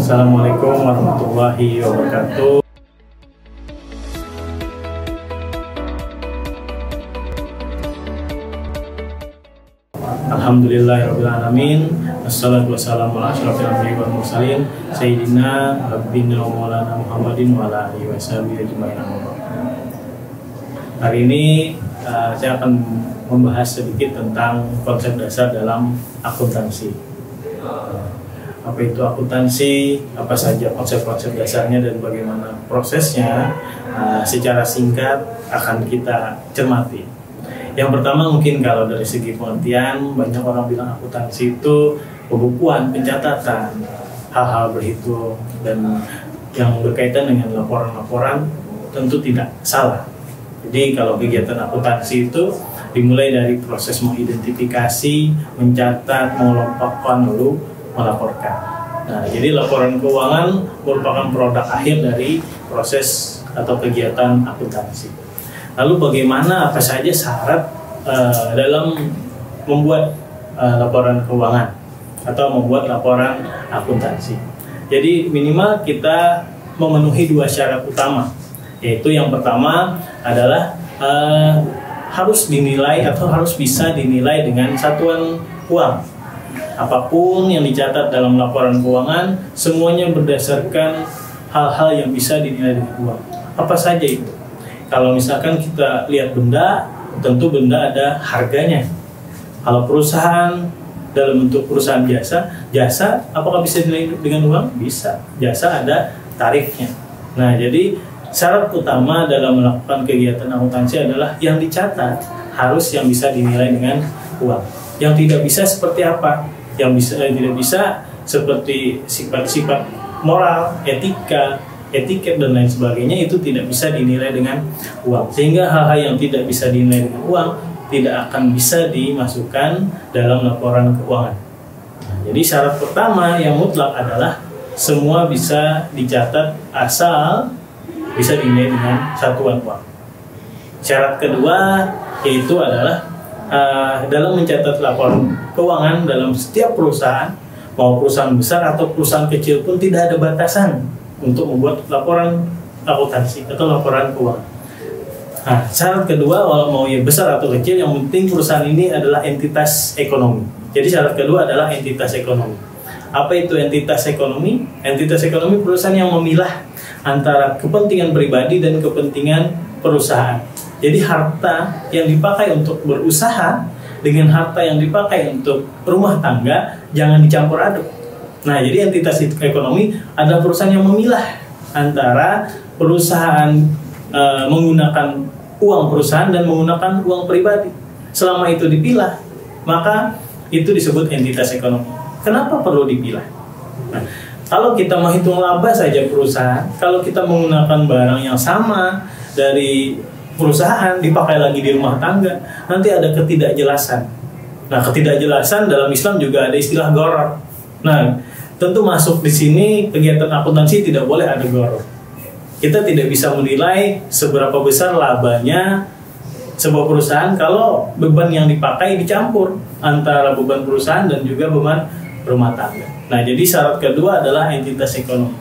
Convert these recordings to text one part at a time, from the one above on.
Assalamualaikum warahmatullahi wabarakatuh. Alhamdulillahirrahmanirrahim. Assalatu wassalamu ala asyrafil anbiya'i wal mursalin Sayyidina Habibina wa maulana Muhammadin wa ala alihi washabihi ajma'in. Hari ini saya akan membahas sedikit tentang konsep dasar dalam akuntansi. Apa itu akuntansi, apa saja konsep-konsep dasarnya dan bagaimana prosesnya, secara singkat akan kita cermati. Yang pertama mungkin kalau dari segi pengertian, banyak orang bilang akuntansi itu pembukuan, pencatatan, hal-hal berhitung dan yang berkaitan dengan laporan-laporan tentu tidak salah. Jadi kalau kegiatan akuntansi itu dimulai dari proses mengidentifikasi, mencatat, mengelompokkan, lalu melaporkan. Nah, jadi laporan keuangan merupakan produk akhir dari proses atau kegiatan akuntansi. Lalu bagaimana, apa saja syarat dalam membuat laporan keuangan atau membuat laporan akuntansi? Jadi minimal kita memenuhi dua syarat utama, yaitu yang pertama adalah harus dinilai atau harus bisa dinilai dengan satuan uang. Apapun yang dicatat dalam laporan keuangan, semuanya berdasarkan hal-hal yang bisa dinilai dengan uang. Apa saja itu? Kalau misalkan kita lihat benda, tentu benda ada harganya. Kalau perusahaan dalam bentuk perusahaan jasa apakah bisa dinilai dengan uang? Bisa. Jasa ada tarifnya. Nah, jadi syarat utama dalam melakukan kegiatan akuntansi adalah yang dicatat harus yang bisa dinilai dengan uang. Yang tidak bisa seperti apa? Yang tidak bisa seperti sifat-sifat moral, etika, etiket dan lain sebagainya, itu tidak bisa dinilai dengan uang. Sehingga hal-hal yang tidak bisa dinilai dengan uang tidak akan bisa dimasukkan dalam laporan keuangan. Nah, jadi syarat pertama yang mutlak adalah semua bisa dicatat asal bisa dinilai dengan satuan uang. Syarat kedua yaitu adalah dalam mencatat laporan keuangan dalam setiap perusahaan, mau perusahaan besar atau perusahaan kecil pun tidak ada batasan untuk membuat laporan akuntansi atau laporan keuangan. Nah, syarat kedua, walau mau ya besar atau kecil, yang penting perusahaan ini adalah entitas ekonomi. Jadi syarat kedua adalah entitas ekonomi. Apa itu entitas ekonomi? Entitas ekonomi perusahaan yang memilah antara kepentingan pribadi dan kepentingan perusahaan. Jadi harta yang dipakai untuk berusaha dengan harta yang dipakai untuk rumah tangga jangan dicampur aduk. Nah, jadi entitas ekonomi adalah perusahaan yang memilah antara perusahaan menggunakan uang perusahaan dan menggunakan uang pribadi. Selama itu dipilah, maka itu disebut entitas ekonomi. Kenapa perlu dipilah? Nah, kalau kita menghitung laba saja perusahaan, kalau kita menggunakan barang yang sama dari perusahaan dipakai lagi di rumah tangga, nanti ada ketidakjelasan. Nah, ketidakjelasan dalam Islam juga ada istilah gharar. Nah, tentu masuk di sini kegiatan akuntansi tidak boleh ada gharar. Kita tidak bisa menilai seberapa besar labanya sebuah perusahaan kalau beban yang dipakai dicampur antara beban perusahaan dan juga beban rumah tangga. Nah, jadi syarat kedua adalah entitas ekonomi.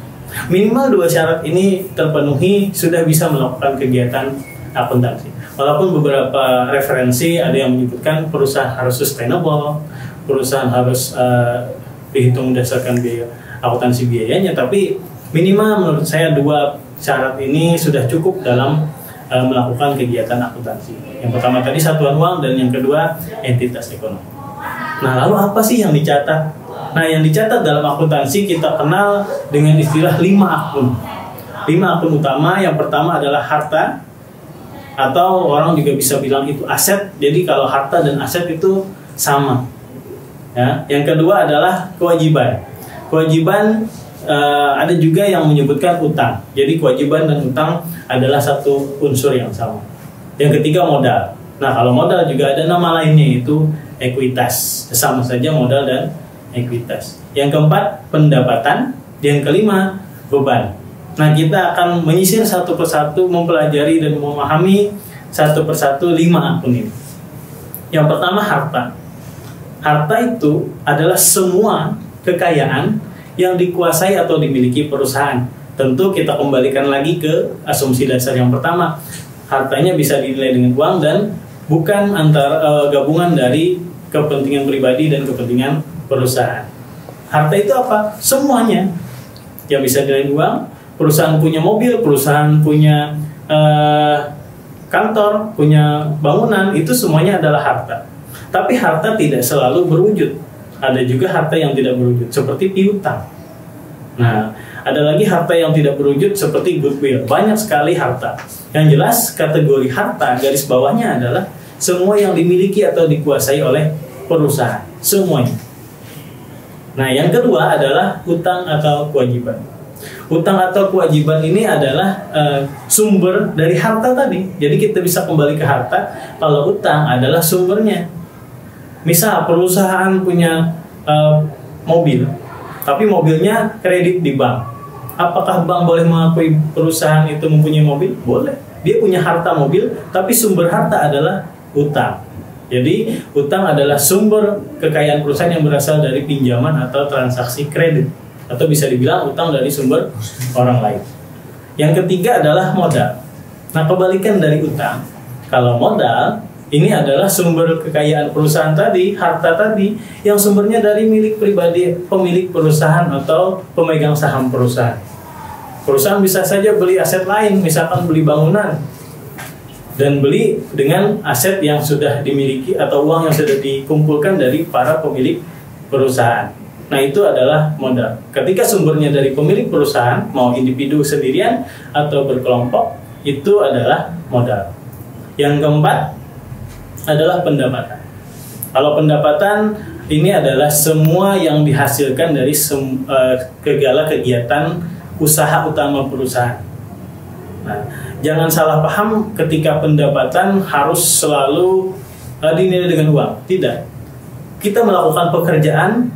Minimal dua syarat ini terpenuhi sudah bisa melakukan kegiatan akuntansi. Walaupun beberapa referensi ada yang menyebutkan perusahaan harus sustainable, perusahaan harus dihitung berdasarkan biaya akuntansi biayanya, tapi minimal menurut saya dua syarat ini sudah cukup dalam melakukan kegiatan akuntansi. Yang pertama tadi satuan uang dan yang kedua entitas ekonomi. Nah, lalu apa sih yang dicatat? Nah, yang dicatat dalam akuntansi kita kenal dengan istilah 5 akun. 5 akun utama. Yang pertama adalah harta, atau orang juga bisa bilang itu aset. Jadi kalau harta dan aset itu sama. Ya. Yang kedua adalah kewajiban. Kewajiban ada juga yang menyebutkan utang. Jadi kewajiban dan utang adalah satu unsur yang sama. Yang ketiga modal. Nah, kalau modal juga ada nama lainnya, yaitu ekuitas. Sama saja modal dan ekuitas. Yang keempat pendapatan. Yang kelima beban. Nah, kita akan menyisir satu persatu, mempelajari dan memahami satu persatu 5 akun ini. Yang pertama harta. Harta itu adalah semua kekayaan yang dikuasai atau dimiliki perusahaan. Tentu kita kembalikan lagi ke asumsi dasar yang pertama. Hartanya bisa dinilai dengan uang dan bukan gabungan dari kepentingan pribadi dan kepentingan perusahaan. Harta itu apa? Semuanya. Yang bisa dinilai uang, perusahaan punya mobil, perusahaan punya kantor, punya bangunan, itu semuanya adalah harta. Tapi harta tidak selalu berwujud. Ada juga harta yang tidak berwujud, seperti piutang. Nah, ada lagi harta yang tidak berwujud seperti goodwill. Banyak sekali harta. Yang jelas kategori harta garis bawahnya adalah semua yang dimiliki atau dikuasai oleh perusahaan. Semuanya. Nah, yang kedua adalah hutang atau kewajiban. Hutang atau kewajiban ini adalah sumber dari harta tadi. Jadi kita bisa kembali ke harta kalau hutang adalah sumbernya. Misal perusahaan punya mobil, tapi mobilnya kredit di bank. Apakah bank boleh mengakui perusahaan itu mempunyai mobil? Boleh. Dia punya harta mobil, tapi sumber harta adalah hutang. Jadi hutang adalah sumber kekayaan perusahaan yang berasal dari pinjaman atau transaksi kredit. Atau bisa dibilang hutang dari sumber orang lain. Yang ketiga adalah modal. Nah, kebalikan dari hutang. Kalau modal, ini adalah sumber kekayaan perusahaan tadi, harta tadi, yang sumbernya dari milik pribadi pemilik perusahaan atau pemegang saham perusahaan. Perusahaan bisa saja beli aset lain, misalkan beli bangunan, dan beli dengan aset yang sudah dimiliki atau uang yang sudah dikumpulkan dari para pemilik perusahaan. Nah, itu adalah modal. Ketika sumbernya dari pemilik perusahaan, mau individu sendirian atau berkelompok, itu adalah modal. Yang keempat adalah pendapatan. Kalau pendapatan ini adalah semua yang dihasilkan dari segala kegiatan usaha utama perusahaan. Nah, jangan salah paham ketika pendapatan harus selalu dinilai dengan uang. Tidak. Kita melakukan pekerjaan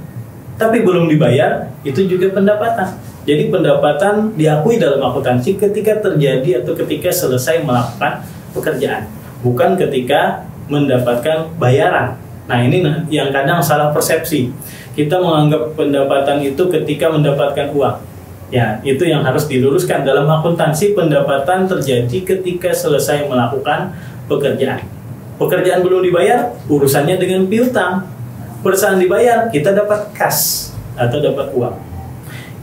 tapi belum dibayar, itu juga pendapatan. Jadi pendapatan diakui dalam akuntansi ketika terjadi atau ketika selesai melakukan pekerjaan, bukan ketika mendapatkan bayaran. Nah, ini yang kadang salah persepsi. Kita menganggap pendapatan itu ketika mendapatkan uang. Ya, itu yang harus diluruskan. Dalam akuntansi, pendapatan terjadi ketika selesai melakukan pekerjaan. Pekerjaan belum dibayar, urusannya dengan piutang. Perusahaan dibayar, kita dapat kas atau dapat uang.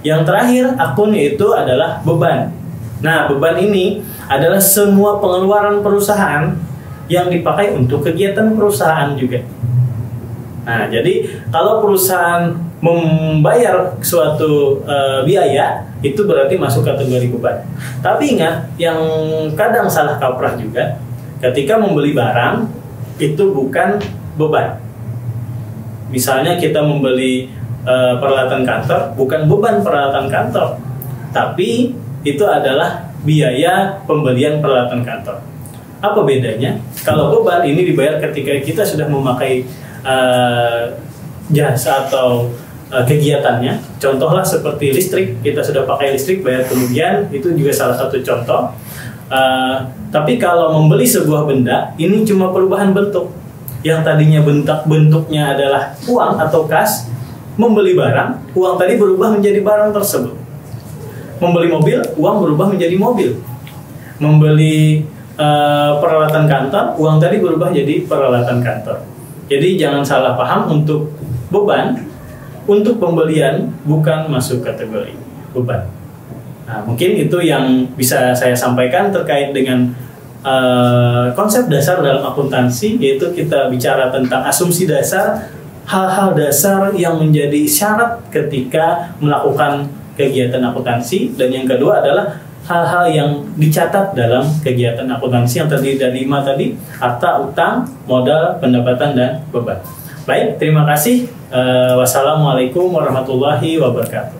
Yang terakhir, akun itu adalah beban. Nah, beban ini adalah semua pengeluaran perusahaan yang dipakai untuk kegiatan perusahaan juga. Nah, jadi kalau perusahaan membayar suatu biaya, itu berarti masuk kategori beban. Tapi ingat, yang kadang salah kaprah juga, ketika membeli barang, itu bukan beban. Misalnya kita membeli peralatan kantor, bukan beban peralatan kantor, tapi itu adalah biaya pembelian peralatan kantor. Apa bedanya? Kalau beban ini dibayar ketika kita sudah memakai jasa atau kegiatannya. Contohlah seperti listrik, kita sudah pakai listrik, bayar kemudian, itu juga salah satu contoh. Tapi kalau membeli sebuah benda, ini cuma perubahan bentuk. Yang tadinya bentuknya adalah uang atau kas, membeli barang, uang tadi berubah menjadi barang tersebut. Membeli mobil, uang berubah menjadi mobil. Membeli peralatan kantor, uang tadi berubah jadi peralatan kantor. Jadi jangan salah paham, untuk beban, untuk pembelian bukan masuk kategori beban. Nah, mungkin itu yang bisa saya sampaikan terkait dengan konsep dasar dalam akuntansi, yaitu kita bicara tentang asumsi dasar, hal-hal dasar yang menjadi syarat ketika melakukan kegiatan akuntansi, dan yang kedua adalah hal-hal yang dicatat dalam kegiatan akuntansi yang terdiri dari 5 tadi: harta, utang, modal, pendapatan, dan beban. Baik, terima kasih. Wassalamualaikum warahmatullahi wabarakatuh.